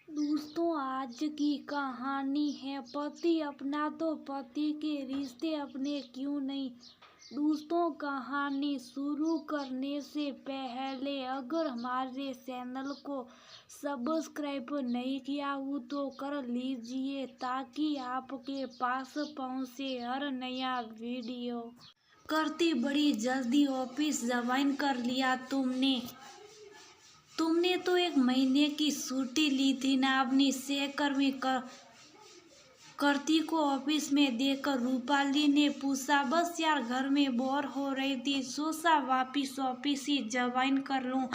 दोस्तों, आज की कहानी है पति अपना तो पति के रिश्ते अपने क्यों नहीं। दोस्तों, कहानी शुरू करने से पहले अगर हमारे चैनल को सब्सक्राइब नहीं किया हो तो कर लीजिए ताकि आपके पास पहुंचे हर नया वीडियो। करती बड़ी जल्दी ऑफिस ज्वाइन कर लिया तुमने। तुमने तो 1 महीने की छुट्टी ली थी ना। अपनी सहकर्मी करती को ऑफिस में देखकर रूपाली ने पूछा। बस यार, घर में बोर हो रही थी, सोचा वापिस ऑफिस ही ज्वाइन कर लूं।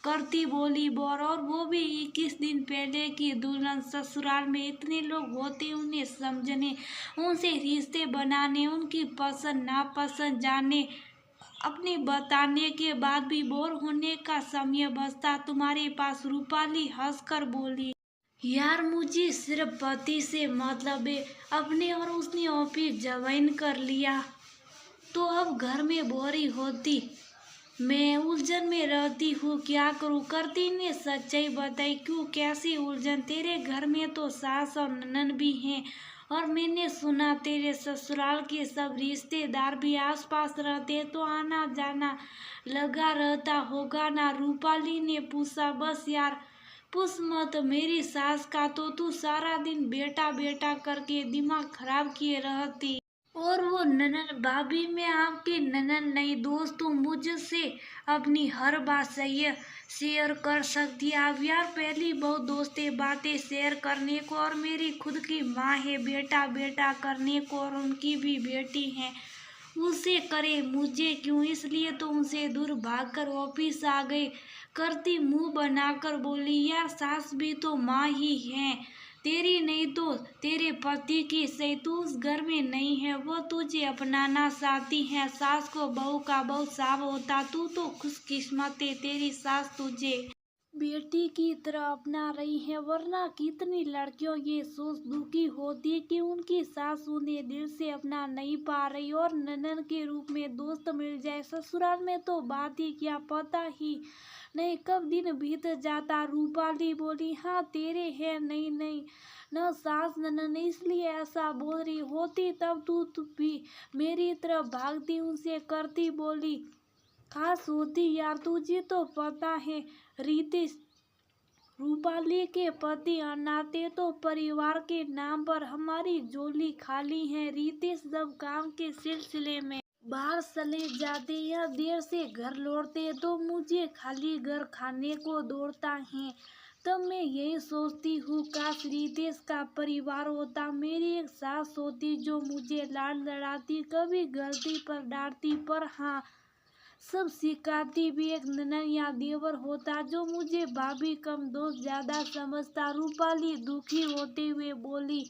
करती बोली, बोर? और वो भी 21 दिन पहले की दुल्हन। ससुराल में इतने लोग होते, उन्हें समझने, उनसे रिश्ते बनाने, उनकी पसंद नापसंद जाने, अपने बताने के बाद भी बोर होने का समय बचता तुम्हारे पास। रूपाली हंसकर बोली, यार मुझे सिर्फ पति से मतलब है अपने, और उसने ऑफिस ज्वाइन कर लिया तो अब घर में बोरी होती। मैं उलझन में रहती हूँ, क्या करूँ। करती ने सच्चाई बताई। क्यों, कैसी उलझन? तेरे घर में तो सास और ननद भी हैं, और मैंने सुना तेरे ससुराल के सब रिश्तेदार भी आसपास रहते, तो आना जाना लगा रहता होगा ना। रूपाली ने पूछा। बस यार पूछ मत, मेरी सास का तो तू सारा दिन बेटा बेटा करके दिमाग खराब किए रहती। और वो ननन भाभी, मैं आपकी ननन नहीं दोस्त हूँ, मुझसे अपनी हर बात सही शेयर कर सकती है आप। यार पहली बहुत दोस्तें बातें शेयर करने को, और मेरी खुद की माँ है बेटा बेटा करने को, और उनकी भी बेटी है, उसे करे मुझे क्यों। इसलिए तो उनसे दूर भागकर ऑफिस आ गई। करती मुंह बनाकर बोली, यार सास भी तो माँ ही है, तेरी नहीं तो तेरे पति की। सही तू उस घर में नहीं है, वो तुझे अपनाना चाहती है। सास को बहू का बहुत साफ होता, तू तो खुशकिस्मत है, तेरी सास तुझे बेटी की तरह अपना रही है। वरना कितनी लड़कियों ये सोच दुखी होती कि उनकी सास उन्हें दिल से अपना नहीं पा रही और ननद के रूप में दोस्त मिल जाए। ससुराल में तो बात ही क्या, पता ही नहीं कब दिन बीत जाता। रूपाली बोली, हाँ तेरे है, नहीं नहीं न सास ननद, इसलिए ऐसा बोल रही होती तब तू भी मेरी तरफ भागती। उनसे करती बोली, खास होती यार, तुझे तो पता है रितेश रूपाली के पति अनाते, तो परिवार के नाम पर हमारी झोली खाली है। रितेश जब काम के सिलसिले में बाहर चले जाते या देर से घर लौटते तो मुझे खाली घर खाने को दौड़ता है। तब मैं यही सोचती हूँ, काश रितेश का परिवार होता, मेरी एक सास होती जो मुझे लाड लड़ाती, कभी गलती पर डांटती, पर हाँ सब सिखाती भी। एक ननद या देवर होता जो मुझे भाभी कम दोस्त ज्यादा समझता। रूपाली दुखी होते हुए बोली,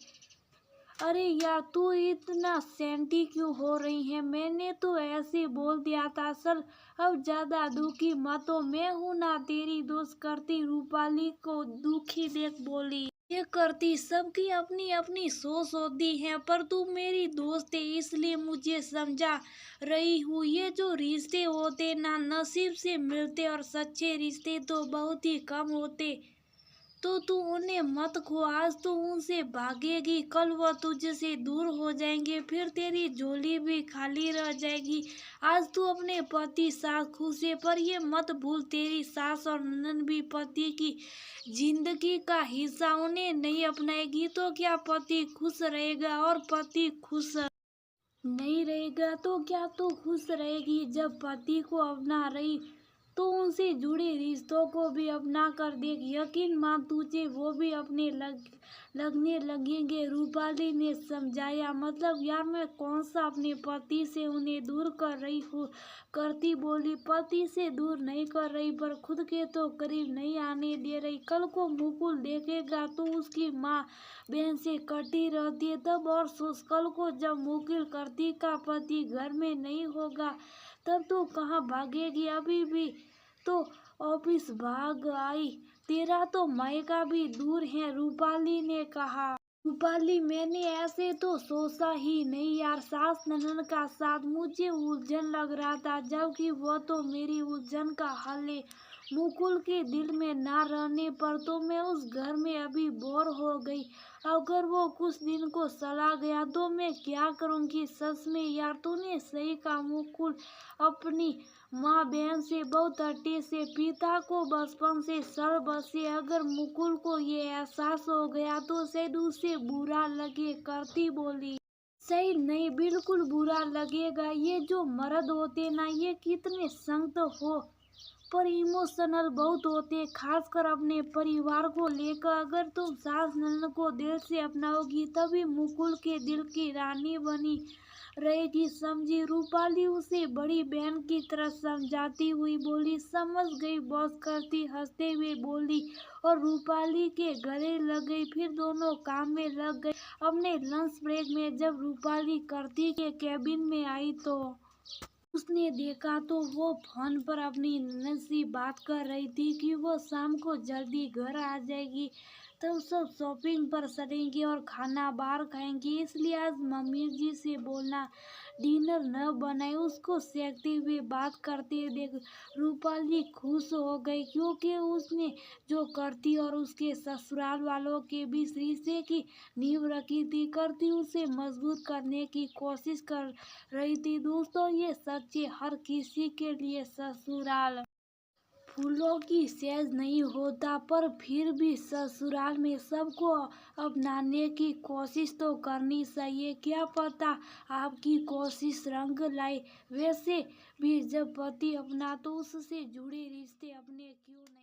अरे यार तू इतना सेंटी क्यों हो रही है, मैंने तो ऐसे बोल दिया था। सर अब ज्यादा दुखी मत हो, मैं हूं ना तेरी दोस्त। करती रूपाली को दुखी देख बोली, ये करती सबकी अपनी अपनी सोच होती है, पर तू मेरी दोस्त है इसलिए मुझे समझा रही हूँ। ये जो रिश्ते होते ना नसीब से मिलते, और सच्चे रिश्ते तो बहुत ही कम होते, तो तू उन्हें मत खो। आज तू उनसे भागेगी, कल वो तुझसे दूर हो जाएंगे, फिर तेरी झोली भी खाली रह जाएगी। आज तू अपने पति साथ खुश है, पर ये मत भूल तेरी सास और ननद भी पति की जिंदगी का हिस्सा। उन्हें नहीं अपनाएगी तो क्या पति खुश रहेगा, और पति खुश नहीं रहेगा तो क्या तू खुश रहेगी। जब पति को अपना रही तो उनसे जुड़े रिश्तों को भी अपना कर देख, यकीन मान तुझे वो भी अपने लगने लगेंगे। रूपाली ने समझाया, मतलब यार मैं कौन सा अपने पति से उन्हें दूर कर रही हूँ। करती बोली, पति से दूर नहीं कर रही, पर खुद के तो करीब नहीं आने दे रही। कल को मुकुल देखेगा तो उसकी माँ बहन से कटी रहती है, तब और सोच, कल को जब मुकुल करती का पति घर में नहीं होगा तब तू कहाँ भागेगी। अभी भी तो ऑफिस भाग आई, तेरा तो मायका भी दूर है, रूपाली ने कहा। रूपाली, मैंने ऐसे तो सोचा ही नहीं यार, सास ननद का साथ मुझे उलझन लग रहा था, जबकि वो तो मेरी उलझन का हल है। मुकुल के दिल में ना रहने पर तो मैं उस घर में अभी बोर हो गई। अगर वो कुछ दिन को चला गया तो मैं क्या करूँगी। सच में यार तूने सही कहा मुकुल अपनी माँ बहन से बहुत अट्टे से पिता को बचपन से सर बसे। अगर मुकुल को ये एहसास हो गया तो शायद उसे बुरा लगे। करती बोली सही नहीं, बिल्कुल बुरा लगेगा। ये जो मर्द होते ना ये कितने संत हो पर इमोशनल बहुत होते, खासकर अपने परिवार को लेकर। अगर तुम सास ननद को दिल से अपनाओगी तभी मुकुल के दिल की रानी बनी रहेगी। समझी रूपाली उसे बड़ी बहन की तरह समझाती हुई बोली। समझ गई बॉस, करती हंसते हुए बोली और रूपाली के गले लग गई। फिर दोनों काम में लग गए। अपने लंच ब्रेक में जब रूपाली करती के केबिन में आई तो उसने देखा तो वो फोन पर अपनी ननद से बात कर रही थी कि वो शाम को जल्दी घर आ जाएगी। तब सब शॉपिंग पर चलेंगे और खाना बाहर खाएंगे, इसलिए आज मम्मी जी से बोलना डिनर न बनाए। उसको सेकते हुए बात करते देख रूपाली खुश हो गई क्योंकि उसने जो करती और उसके ससुराल वालों के बीच रिश्ते की नींव रखी थी। करती उसे मजबूत करने की कोशिश कर रही थी। दोस्तों ये सच है, हर किसी के लिए ससुराल फूलों की सेज नहीं होता, पर फिर भी ससुराल में सबको अपनाने की कोशिश तो करनी चाहिए। क्या पता आपकी कोशिश रंग लाए। वैसे भी जब पति अपना तो उससे जुड़े रिश्ते अपने क्यों नहीं।